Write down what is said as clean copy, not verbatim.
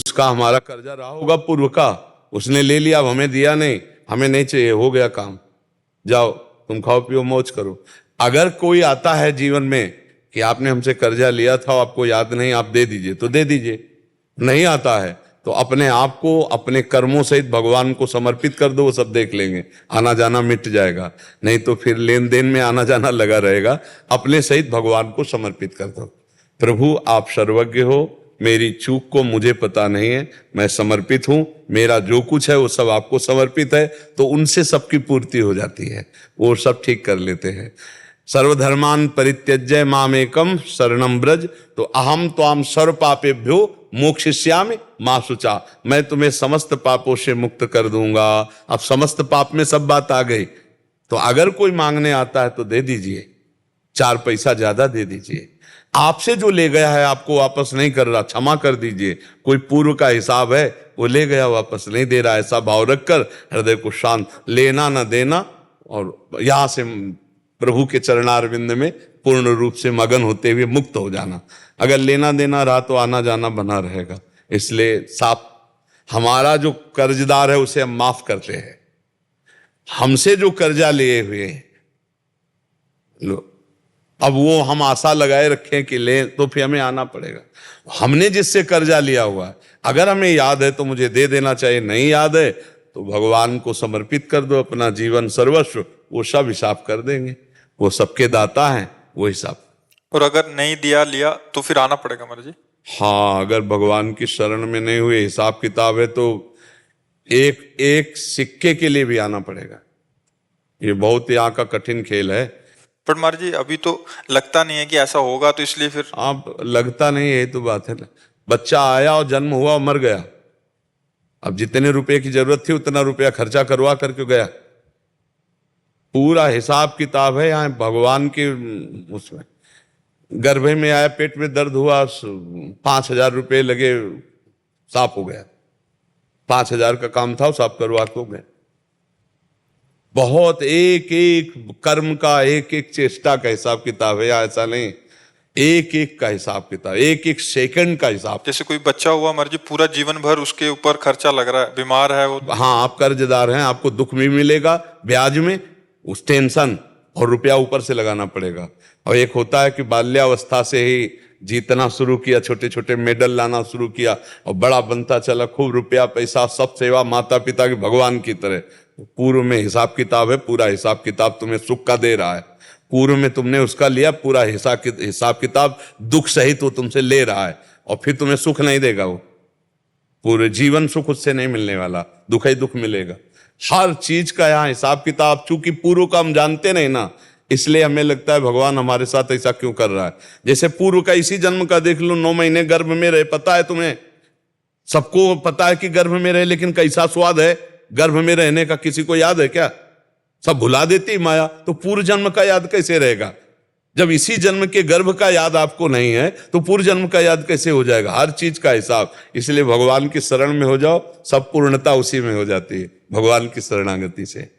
उसका हमारा कर्जा रहा होगा पूर्व का, उसने ले लिया, अब हमें दिया नहीं, हमें नहीं चाहिए, हो गया काम, जाओ तुम खाओ पियो मौज करो। अगर कोई आता है जीवन में कि आपने हमसे कर्जा लिया था, आपको याद नहीं, आप दे दीजिए, तो दे दीजिए। नहीं आता है तो अपने आप को अपने कर्मों सहित भगवान को समर्पित कर दो, वो सब देख लेंगे, आना जाना मिट जाएगा। नहीं तो फिर लेन देन में आना जाना लगा रहेगा। अपने सहित भगवान को समर्पित कर दो। प्रभु आप सर्वज्ञ हो, मेरी चूक को मुझे पता नहीं है, मैं समर्पित हूं, मेरा जो कुछ है वो सब आपको समर्पित है। तो उनसे सबकी पूर्ति हो जाती है, वो सब ठीक कर लेते हैं। सर्वधर्मान परित्यज्य मामेकम शरणम ब्रज, तो अहम त्वाम सर्व पापेभ्यो मोक्षयिष्यामि मा शुचा, मैं तुम्हें समस्त पापों से मुक्त कर दूंगा। अब समस्त पाप में सब बात आ गई। तो अगर कोई मांगने आता है तो दे दीजिए, 4 पैसा ज्यादा दे दीजिए। आपसे जो ले गया है आपको वापस नहीं कर रहा, क्षमा कर दीजिए। कोई पूर्व का हिसाब है, वो ले गया वापस नहीं दे रहा, ऐसा भाव रखकर हृदय को शांत, लेना ना देना, और यहां से प्रभु के चरणारविंद में पूर्ण रूप से मगन होते हुए मुक्त हो जाना। अगर लेना देना रहा तो आना जाना बना रहेगा। इसलिए साफ, हमारा जो कर्जदार है उसे हम माफ करते हैं। हमसे जो कर्जा लिए हुए लो, अब वो हम आशा लगाए रखें कि ले, तो फिर हमें आना पड़ेगा। हमने जिससे कर्जा लिया हुआ है, अगर हमें याद है तो मुझे दे देना चाहिए, नहीं याद है तो भगवान को समर्पित कर दो अपना जीवन सर्वस्व, वो सब हिसाब कर देंगे। वो सबके दाता हैं, वो हिसाब। और अगर नहीं दिया लिया तो फिर आना पड़ेगा महाराज जी? हाँ, अगर भगवान की शरण में नहीं हुए, हिसाब किताब है, तो एक एक सिक्के के लिए भी आना पड़ेगा। ये बहुत यहाँ का कठिन खेल है। पर महाराज जी अभी तो लगता नहीं है कि ऐसा होगा, तो इसलिए फिर आप लगता नहीं है, तो बात है ना। बच्चा आया और जन्म हुआ और मर गया, अब जितने रुपए की जरूरत थी उतना रुपया खर्चा करवा करके गया। पूरा हिसाब किताब है यहाँ भगवान के। उसमें गर्भ में आया, पेट में दर्द हुआ, 5,000 रुपये लगे, साफ हो गया। 5,000 का काम था, साफ करवा के हो गया। बहुत एक एक कर्म का, एक एक चेष्टा का हिसाब किताब है। ऐसा नहीं, एक एक का हिसाब किताब, एक एक सेकंड का हिसाब। जैसे कोई बच्चा हुआ महाराज जी, पूरा जीवन भर उसके ऊपर खर्चा लग रहा है, बीमार है वो। हाँ, आप कर्जदार हैं, आपको दुख भी मिलेगा ब्याज में, उस टेंशन, और रुपया ऊपर से लगाना पड़ेगा। और एक होता है कि बाल्यावस्था से ही जीतना शुरू किया, छोटे छोटे मेडल लाना शुरू किया, और बड़ा बनता चला, खूब रुपया पैसा, सब सेवा माता पिता की भगवान की तरह। पूर्व में हिसाब किताब है, पूरा हिसाब किताब तुम्हें सुख का दे रहा है। पूर्व में तुमने उसका लिया, पूरा हिसाब किताब दुख सहित वो तुमसे ले रहा है, और फिर तुम्हें सुख नहीं देगा। वो पूरे जीवन सुख उससे नहीं मिलने वाला, दुख ही दुख मिलेगा। हर चीज का यहाँ हिसाब किताब, चूंकि पूर्व का हम जानते नहीं ना, इसलिए हमें लगता है भगवान हमारे साथ ऐसा क्यों कर रहा है। जैसे पूर्व का इसी जन्म का देख लो, 9 महीने गर्भ में रहे, पता है तुम्हें, सबको पता है कि गर्भ में रहे, लेकिन कैसा स्वाद है गर्भ में रहने का, किसी को याद है क्या? सब भुला देती माया। तो पूर्व जन्म का याद कैसे रहेगा? जब इसी जन्म के गर्भ का याद आपको नहीं है तो पूर्व जन्म का याद कैसे हो जाएगा? हर चीज का हिसाब। इसलिए भगवान की शरण में हो जाओ, सब पूर्णता उसी में हो जाती है, भगवान की शरणागति से।